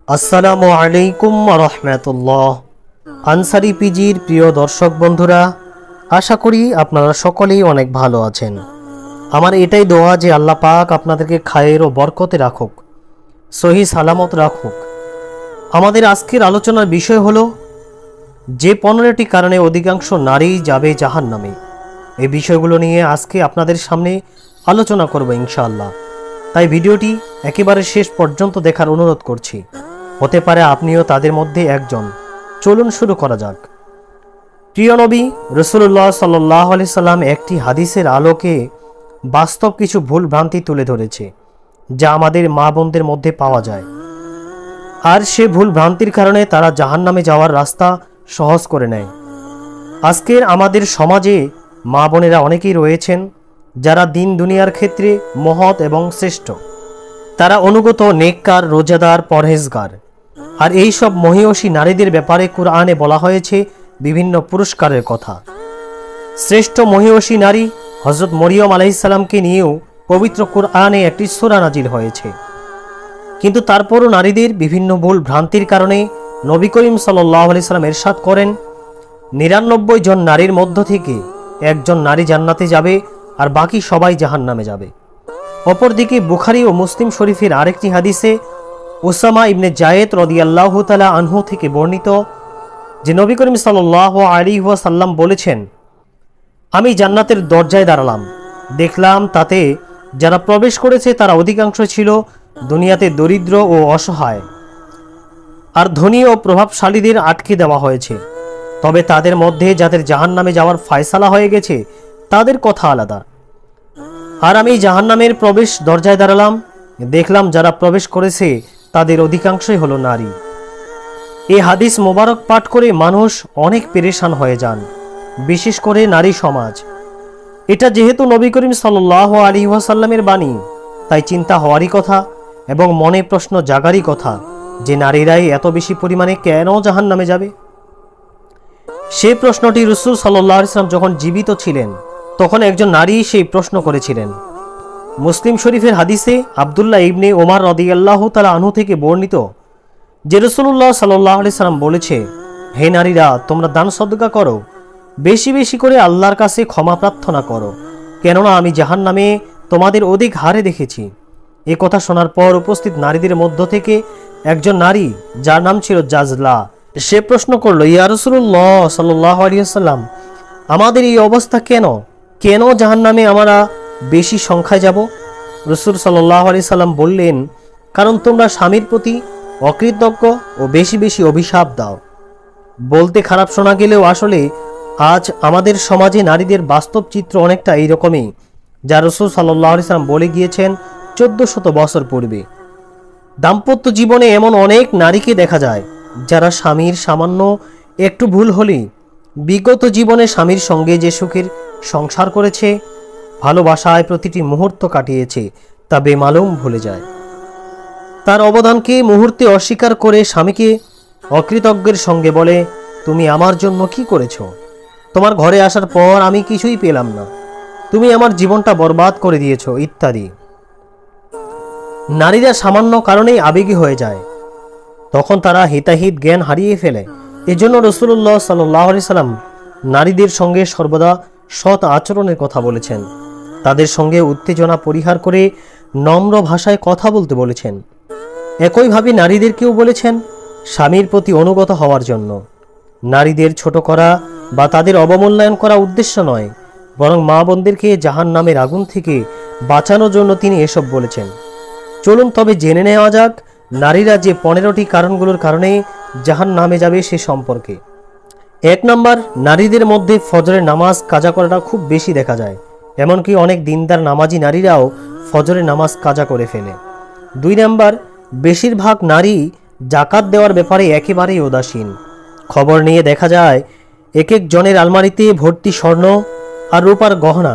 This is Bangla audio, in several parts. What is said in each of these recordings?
আসসালামু আলাইকুম রহমতুল্লাহ। আনসারি পিজির প্রিয় দর্শক বন্ধুরা, আশা করি আপনারা সকলেই অনেক ভালো আছেন। আমার এটাই দোয়া যে আল্লাহ পাক আপনাদেরকে খায়ের ও বরকতে রাখুক, সহি সালামত রাখুক। আমাদের আজকের আলোচনার বিষয় হলো যে 15টি কারণে অধিকাংশ নারী যাবে জাহান্নামে। এই বিষয়গুলো নিয়ে আজকে আপনাদের সামনে আলোচনা করব ইনশাআল্লাহ। তাই ভিডিওটি একেবারে শেষ পর্যন্ত দেখার অনুরোধ করছি। হতে পারে আপনিও তাদের মধ্যে একজন। চলুন শুরু করা যাক। প্রিয় নবী রাসূলুল্লাহ সাল্লাল্লাহু আলাইহি সাল্লাম একটি হাদিসের আলোকে বাস্তব কিছু ভুল ভ্রান্তি তুলে ধরেছে, যা আমাদের মা বোনদের মধ্যে পাওয়া যায়। আর সে ভুল ভ্রান্তির কারণে তারা জাহান্নামে যাওয়ার রাস্তা সহজ করে নেয়। আজকের আমাদের সমাজে মা বোনেরা অনেকেই রয়েছেন যারা দিন দুনিয়ার ক্ষেত্রে মহৎ এবং শ্রেষ্ঠ। তারা অনুগত, নেককার, রোজাদার, পরহেজগার। আর এই সব মহিয়সী নারীদের ব্যাপারে কুরআনে বলা হয়েছে বিভিন্ন পুরস্কারের কথা। শ্রেষ্ঠ মহিয়সী নারী হযরত মরিয়ম আলাইহিস সালামকে নিয়েও পবিত্র কুরআনে একটি সূরা নাজিল হয়েছে। কিন্তু তারপরও নারীদের বিভিন্ন ভুল ভ্রান্তির কারণে নবী করিম সাল্লাল্লাহু আলাইহি সাল্লাম ইরশাদ করেন, 99 জন নারীর মধ্য থেকে একজন নারী জান্নাতে যাবে আর বাকি সবাই জাহান্নামে যাবে। অপরদিকে বুখারী ও মুসলিম শরীফের আরেকটি হাদিসে উসামা ইবনে জায়েদ রাদিয়াল্লাহু তাআলা আনহু থেকে বর্ণিত যে নবী করিম সাল্লাল্লাহু আলাইহি ওয়াসাল্লাম বলেছেন, আমি জান্নাতের দরজায় দাঁড়ালাম, দেখলাম তাতে যারা প্রবেশ করেছে তারা অধিকাংশ ছিল দুনিয়াতে দরিদ্র ও অসহায়, আর ধনী ও প্রভাবশালীদের আটকে দেওয়া হয়েছে। তবে তাদের মধ্যে যাদের জাহান্নামে যাওয়ার ফয়সালা হয়ে গেছে তাদের কথা আলাদা। আর আমি জাহান্নামের প্রবেশ দরজায় দাঁড়ালাম, দেখলাম যারা প্রবেশ করেছে তাদের অধিকাংশই হলো নারী। এই হাদিস মোবারক পাঠ করে মানুষ অনেক পেরেশান হয়ে যান, বিশেষ করে নারী সমাজ। এটা যেহেতু নবী করিম সাল্লাল্লাহু আলাইহি ওয়াসাল্লামের বাণী, তাই চিন্তা হওয়ারই কথা এবং মনে প্রশ্ন জাগারই কথা যে নারীরাই এত বেশি পরিমাণে কেন জাহান্নামে যাবে। সেই প্রশ্নটি রাসূল সাল্লাল্লাহু আলাইহি ওয়াসাল্লাম যখন জীবিত ছিলেন তখন একজন নারী সেই প্রশ্ন করেছিলেন। মুসলিম শরীফের হাদিসে আব্দুল্লাহ ইবনে ওমর রাদিয়াল্লাহু তাআলা আনহু থেকে বর্ণিত যে রাসূলুল্লাহ সাল্লাল্লাহু আলাইহি সাল্লাম বলেছে, হে নারীরা, তোমরা দান সদকা করো, বেশি বেশি করে আল্লাহর কাছে ক্ষমা প্রার্থনা করো, কেননা আমি জাহান্নামে তোমাদের অধিক হারে দেখেছি। এ কথা শোনার পর উপস্থিত নারীদের মধ্য থেকে একজন নারী, যার নাম ছিল জাজলা, সে প্রশ্ন করল, ইয়া রাসূলুল্লাহ সাল্লাল্লাহু আলাইহি ওয়াসাল্লাম, আমাদের এই অবস্থা কেন কেন জাহান্নামে আমরা বেশি সংখ্যায় যাব? রাসূল সাল্লাল্লাহু আলাইহি সাল্লাম বললেন, কারণ তোমরা স্বামীর প্রতি অকৃতজ্ঞ ও বেশি বেশি অভিশাপ দাও। বলতে খারাপ শোনা গেলেও আসলে আজ আমাদের সমাজে নারীদের বাস্তব চিত্র অনেকটা এইরকমই, যা রাসূল সাল্লাল্লাহু আলাইহি সাল্লাম বলে গিয়েছেন 1400 বছর পূর্বে। দাম্পত্য জীবনে এমন অনেক নারীকে দেখা যায় যারা স্বামীর সামান্য একটু ভুল হলেই বিগত জীবনে স্বামীর সঙ্গে যে সুখের সংসার করেছে, ভালোবাসায় প্রতিটি মুহূর্ত কাটিয়েছে, তা বেমালুম ভুলে যায়। তার অবদানকে মুহূর্তে অস্বীকার করে স্বামীকে অকৃতজ্ঞের সঙ্গে বলে, তুমি আমার জন্য কি করেছো? তোমার ঘরে আসার পর আমি কিছুই পেলাম না, তুমি আমার জীবনটা বরবাদ করে দিয়েছো, ইত্যাদি। নারীরা সামান্য কারণেই আবেগী হয়ে যায়, তখন তারা হিতাহিত জ্ঞান হারিয়ে ফেলে। এজন্য রাসূলুল্লাহ সাল্লাল্লাহু আলাইহি সাল্লাম নারীদের সঙ্গে সর্বদা সৎ আচরণের কথা বলেছেন। তাদের সঙ্গে উত্তেজনা পরিহার করে নম্র ভাষায় কথা বলতে বলেছেন। একইভাবে নারীদেরকেও বলেছেন স্বামীর প্রতি অনুগত হওয়ার জন্য। নারীদের ছোট করা বা তাদের অবমূল্যায়ন করা উদ্দেশ্য নয়, বরং মা বোনদেরকে জাহান্নামের আগুন থেকে বাঁচানোর জন্য তিনি এসব বলেছেন। চলুন তবে জেনে নেওয়া যাক নারীরা যে 15টি কারণগুলোর কারণে জাহান্নামে যাবে সে সম্পর্কে। 1 নম্বর, নারীদের মধ্যে ফজরের নামাজ কাজা করাটা খুব বেশি দেখা যায়। এমনকি অনেক দিনদার নামাজি নারীরাও ফজরের নামাজ কাজা করে ফেলে। 2 নম্বর, বেশিরভাগ নারী জাকাত দেওয়ার ব্যাপারে একেবারেই উদাসীন। খবর নিয়ে দেখা যায় এক এক জনের আলমারিতে ভর্তি স্বর্ণ আর রূপার গহনা,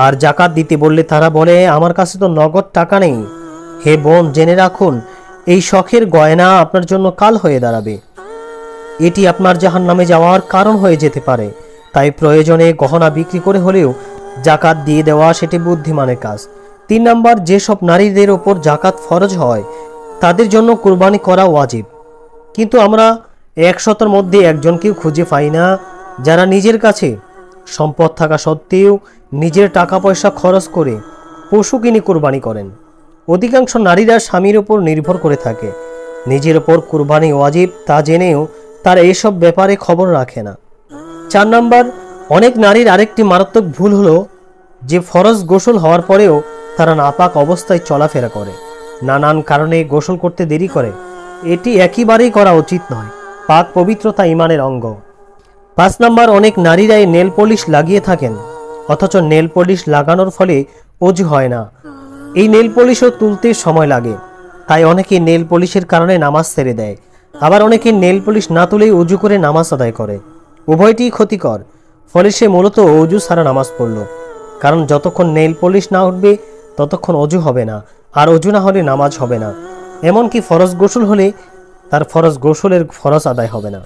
আর জাকাত দিতে বললে তারা বলে, আমার কাছে তো নগদ টাকা নেই। হে বোন, জেনে রাখুন এই শখের গয়না আপনার জন্য কাল হয়ে দাঁড়াবে, এটি আপনার জাহান্নামে যাওয়ার কারণ হয়ে যেতে পারে। তাই প্রয়োজনে গহনা বিক্রি করে হলেও জাকাত দিয়ে দেওয়া সেটি বুদ্ধিমানের কাজ। 3 নম্বর, যেসব নারীদের ওপর জাকাত ফরজ হয় তাদের জন্য কুরবানি করা ওয়াজিব। কিন্তু আমরা 100-র মধ্যে একজনকেও খুঁজে পাই না যারা নিজের কাছে সম্পদ থাকা সত্ত্বেও নিজের টাকা পয়সা খরচ করে পশু কিনে কুরবানি করেন। অধিকাংশ নারীরা স্বামীর ওপর নির্ভর করে থাকে। নিজের ওপর কুরবানি ওয়াজিব তা জেনেও তারা এসব ব্যাপারে খবর রাখে না। 4 নাম্বার, অনেক নারীর আরেকটি মারাত্মক ভুল হলো যে ফরজ গোসল হওয়ার পরেও তারা নাপাক অবস্থায় চলাফেরা করে, নানান কারণে গোসল করতে দেরি করে। এটি একেবারেই করা উচিত নয়। পাক পবিত্রতা ঈমানের অঙ্গ। 5 নাম্বার, অনেক নারীরাই নেল পলিশ লাগিয়ে থাকেন, অথচ নেল পলিশ লাগানোর ফলে অজু হয় না। এই নেল পলিশও তুলতে সময় লাগে, তাই অনেকে নেল পলিশের কারণে নামাজ ছেড়ে দেয়। আবার অনেকে নেল পলিশ না তুলেই অজু করে নামাজ আদায় করে। উভয়টিই ক্ষতিকর। ফলে সে মূলত অজু ছাড়া নামাজ পড়ল, কারণ যতক্ষণ নেল পলিশ না উঠবে ততক্ষণ অজু হবে না, আর অজু না হলে নামাজ হবে না। এমনকি ফরজ গোসল হলে তার ফরজ গোসলের ফরজ আদায় হবে না।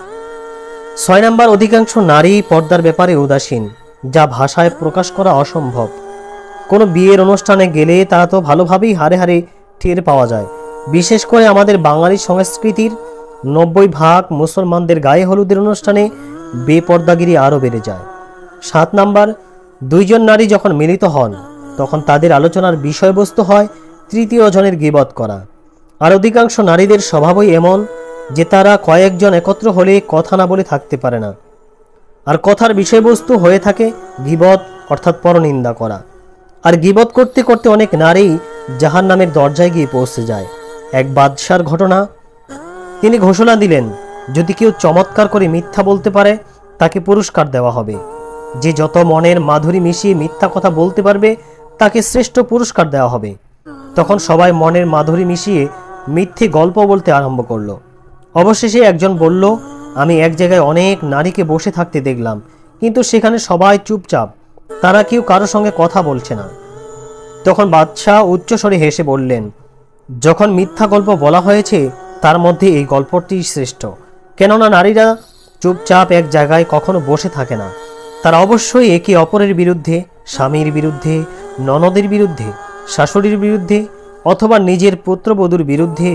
6 নাম্বার, অধিকাংশ নারী পর্দার ব্যাপারে উদাসীন, যা ভাষায় প্রকাশ করা অসম্ভব। কোনো বিয়ের অনুষ্ঠানে গেলে তারা তো ভালোভাবেই হারে হারে টের পাওয়া যায়। বিশেষ করে আমাদের বাঙালি সংস্কৃতির 90% মুসলমানদের গায়ে হলুদের অনুষ্ঠানে বেপর্দাগিরি আরও বেড়ে যায়। 7 নাম্বার, 2 জন নারী যখন মিলিত হন তখন তাদের আলোচনার বিষয়বস্তু হয় তৃতীয় জনের গীবত করা। আর অধিকাংশ নারীদের স্বভাবই এমন যে তারা কয়েকজন একত্র হলে কথা না বলে থাকতে পারে না। আর কথার বিষয়বস্তু হয়ে থাকে গীবত, অর্থাৎ পরনিন্দা করা। আর গীবত করতে করতে অনেক নারী জাহান্নামের দরজায় গিয়ে পৌঁছে যায়। এক বাদশার ঘটনা। তিনি ঘোষণা দিলেন, যদি কেউ চমৎকার করে মিথ্যা বলতে পারে তাকে পুরস্কার দেওয়া হবে। যে যত মনের মাধুরী মিশিয়ে মিথ্যা কথা বলতে পারবে তাকে শ্রেষ্ঠ পুরস্কার দেওয়া হবে। তখন সবাই মনের মাধুরী মিশিয়ে মিথ্যে গল্প বলতে আরম্ভ করলো। অবশেষে একজন বলল, আমি এক জায়গায় অনেক নারীকে বসে থাকতে দেখলাম, কিন্তু সেখানে সবাই চুপচাপ, তারা কেউ কারোর সঙ্গে কথা বলছে না। তখন বাদশাহ উচ্চস্বরে হেসে বললেন, যখন মিথ্যা গল্প বলা হয়েছে তার মধ্যে এই গল্পটি শ্রেষ্ঠ। কেননা নারীরা চুপচাপ এক জায়গায় কখনো বসে থাকে না। তারা অবশ্যই একে অপরের বিরুদ্ধে, স্বামীর বিরুদ্ধে, ননদের বিরুদ্ধে, শাশুড়ির বিরুদ্ধে অথবা নিজের পুত্রবধূর বিরুদ্ধে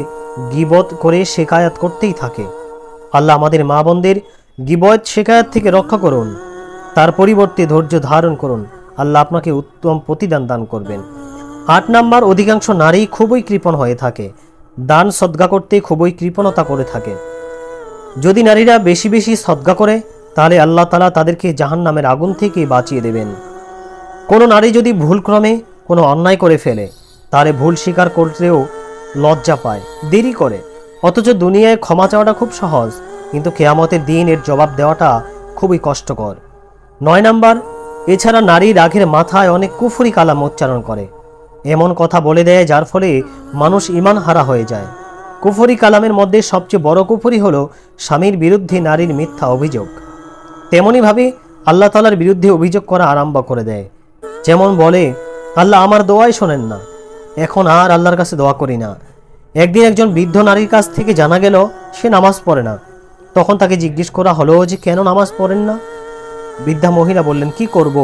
গীবত করে শেকায়াত করতেই থাকে। আল্লাহ আমাদের মা বোনদের গীবত শেকায়াত থেকে রক্ষা করুন, তার পরিবর্তে ধৈর্য ধারণ করুন। আল্লাহ আপনাকে উত্তম প্রতিদান দান করবেন। 8 নাম্বার, অধিকাংশ নারী খুবই কৃপণ হয়ে থাকে, দান সদকা করতে খুবই কৃপণতা করে থাকে। যদি নারীরা বেশি বেশি সদকা করে তাহলে আল্লাহ তাআলা তাদেরকে জাহান্নামের আগুন থেকে বাঁচিয়ে দেবেন। কোনো নারী যদি ভুলক্রমে কোনো অন্যায় করে ফেলে তাহলে ভুল স্বীকার করতেও লজ্জা পায়, দেরি করে। অথচ দুনিয়ায় ক্ষমা চাওয়াটা খুব সহজ, কিন্তু কিয়ামতের দিন এর জবাব দেওয়াটা খুবই কষ্টকর। 9 নাম্বার, এছাড়া নারী রাগের মাথায় অনেক কুফরি কালাম উচ্চারণ করে, এমন কথা বলে দেয় যার ফলে মানুষ ঈমান হারা হয়ে যায়। কুফরি কালামের মধ্যে সবচেয়ে বড় কুফরি হলো স্বামীর বিরুদ্ধে নারীর মিথ্যা অভিযোগ। তেমনিভাবে আল্লাহ তাআলার বিরুদ্ধে অভিযোগ করা আরম্ভ করে দেয়। যেমন বলে, আল্লাহ আমার দোয়াই শোনেন না, এখন আর আল্লাহর কাছে দোয়া করি না। একদিন একজন বৃদ্ধ নারীর কাছ থেকে জানা গেল সে নামাজ পড়ে না। তখন তাকে জিজ্ঞেস করা হলো যে কেন নামাজ পড়েন না? বৃদ্ধা মহিলা বললেন, কি করব,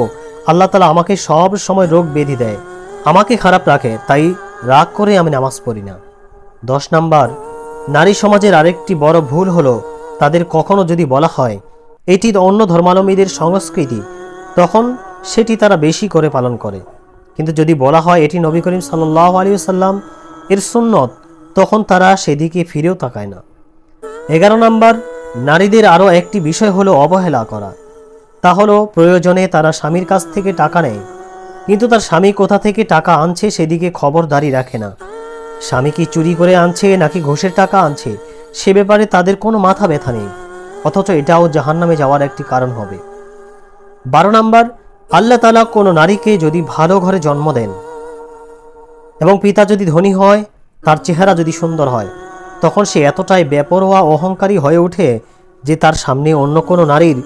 আল্লাহ তাআলা আমাকে সব সময় রোগ ব্যাধি দেয়, আমাকে খারাপ রাখে, তাই রাগ করে আমি নামাজ পড়ি না। 10 নাম্বার, নারী সমাজের আরেকটি বড় ভুল হলো তাদের কখনো যদি বলা হয় এটি অন্য ধর্মাবলম্বীদের সংস্কৃতি, তখন সেটি তারা বেশি করে পালন করে। কিন্তু যদি বলা হয় এটি নবী করিম সাল্লাল্লাহু আলাইহি ওয়াসাল্লাম এর সুন্নত, তখন তারা সেদিকে ফিরেও তাকায় না। 11 নাম্বার, নারীদের আরও একটি বিষয় হলো অবহেলা করা। তা হলো প্রয়োজনে তারা স্বামীর কাছ থেকে টাকা নেয়, কিন্তু তার স্বামী কোথা থেকে টাকা আনছে সেদিকে খবরদারি রাখে না। স্বামী কি চুরি করে আনছে নাকি ঘুষের টাকা আনছে সে ব্যাপারে তাদের কোনো মাথা ব্যথা নেই, অথচ এটাও জাহান্নামে যাওয়ার একটি কারণ হবে। 12 নাম্বার, আল্লাহ তাআলা কোনো নারীকে যদি ভালো ঘরে জন্ম দেন এবং পিতা যদি ধনী হয়, তার চেহারা যদি সুন্দর হয়, তখন সে এতটাই বেপরোয়া অহংকারী হয়ে ওঠে যে তার সামনে অন্য কোনো নারীর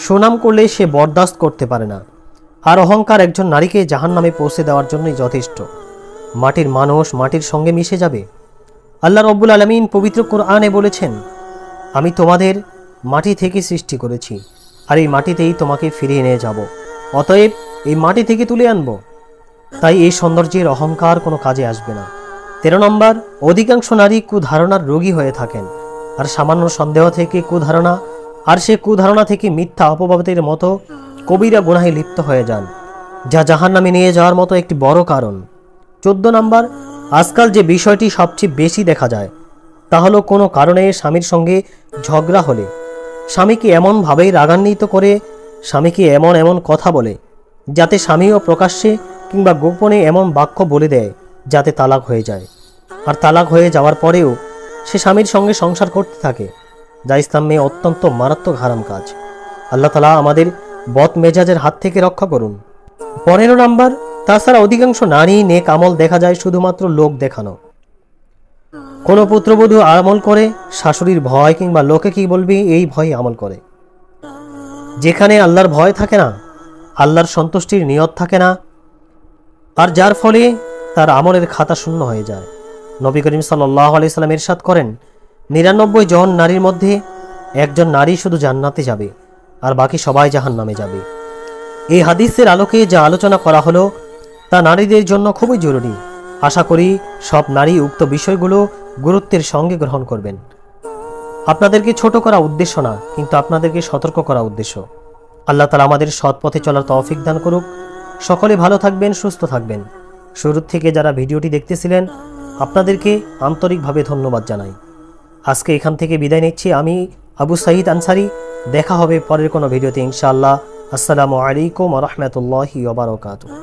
সুনাম করলে সে বরদাস্ত করতে পারে না। আর অহংকার একজন নারীকে জাহান্নামে পৌঁছে দেওয়ার জন্যই যথেষ্ট। মাটির মানুষ মাটির সঙ্গে মিশে যাবে। আল্লাহ রব্বুল আলামিন পবিত্র কোরআনে বলেছেন, আমি তোমাদের মাটি থেকে সৃষ্টি করেছি, আর এই মাটিতেই তোমাকে ফিরিয়ে নিয়ে যাব, অতএব এই মাটি থেকে তুলে আনব। তাই এই সৌন্দর্যের অহংকার কোনো কাজে আসবে না। 13 নম্বর, অধিকাংশ নারী কুধারণার রোগী হয়ে থাকেন, আর সামান্য সন্দেহ থেকে কুধারণা আর সে কুধারণা থেকে মিথ্যা অপবাদের মতো কবিরা গুনাহে লিপ্ত হয়ে যান, যা জাহান্নামে নিয়ে যাওয়ার মতো একটি বড় কারণ। 14 নম্বর, আজকাল যে বিষয়টি সবচেয়ে বেশি দেখা যায় তা হলো কোনো কারণে স্বামীর সঙ্গে ঝগড়া হলে স্বামীকে এমনভাবেই রাগান্বিত করে, স্বামীকে এমন এমন কথা বলে যাতে স্বামীও প্রকাশ্যে কিংবা গোপনে এমন বাক্য বলে দেয় যাতে তালাক হয়ে যায়, আর তালাক হয়ে যাওয়ার পরেও সে স্বামীর সঙ্গে সংসার করতে থাকে, যা ইসলামে অত্যন্ত মারাত্মক হারাম কাজ। আল্লাহ তাআলা আমাদের বদ মেজাজের হাত থেকে রক্ষা করুন। 15 নম্বর, তাছাড়া অধিকাংশ নারী নেক আমল দেখা যায় শুধুমাত্র লোক দেখানো। কোনো পুত্রবধূ আমল করে শাশুড়ির ভয় কিংবা লোকে কি বলবে এই ভয় আমল করে। যেখানে আল্লাহর ভয় থাকে না, আল্লাহর সন্তুষ্টির নিয়ত থাকে না, আর যার ফলে তার আমলের খাতা শূন্য হয়ে যায়। নবী করিম সাল্লাল্লাহু আলাইহি সাল্লাম ইরশাদ করেন, 99 জন নারীর মধ্যে একজন নারী শুধু জান্নাতে যাবে আর বাকি সবাই জাহান্নামে যাবে। এই হাদিসের আলোকে যা আলোচনা করা হলো তা নারীদের জন্য খুবই জরুরি। আশা করি সব নারী উক্ত বিষয়গুলো গুরুত্বের সঙ্গে গ্রহণ করবেন। আপনাদেরকে ছোট করা উদ্দেশ্য না, কিন্তু আপনাদেরকে সতর্ক করা উদ্দেশ্য। আল্লাহ তাআলা আমাদের সৎ পথে চলার তৌফিক দান করুক। সকলে ভালো থাকবেন, সুস্থ থাকবেন। শুরু থেকে যারা ভিডিওটি দেখতেছিলেন আপনাদেরকে আন্তরিকভাবে ধন্যবাদ জানাই। আজকে এখান থেকে বিদায় নিচ্ছি আমি, আবু সাঈদ আনসারী। দেখা হবে পরের কোনো ভিডিওতে ইনশাআল্লাহ। আসসালামু আলাইকুম ওয়া রাহমাতুল্লাহি ওয়া বারাকাতুহু।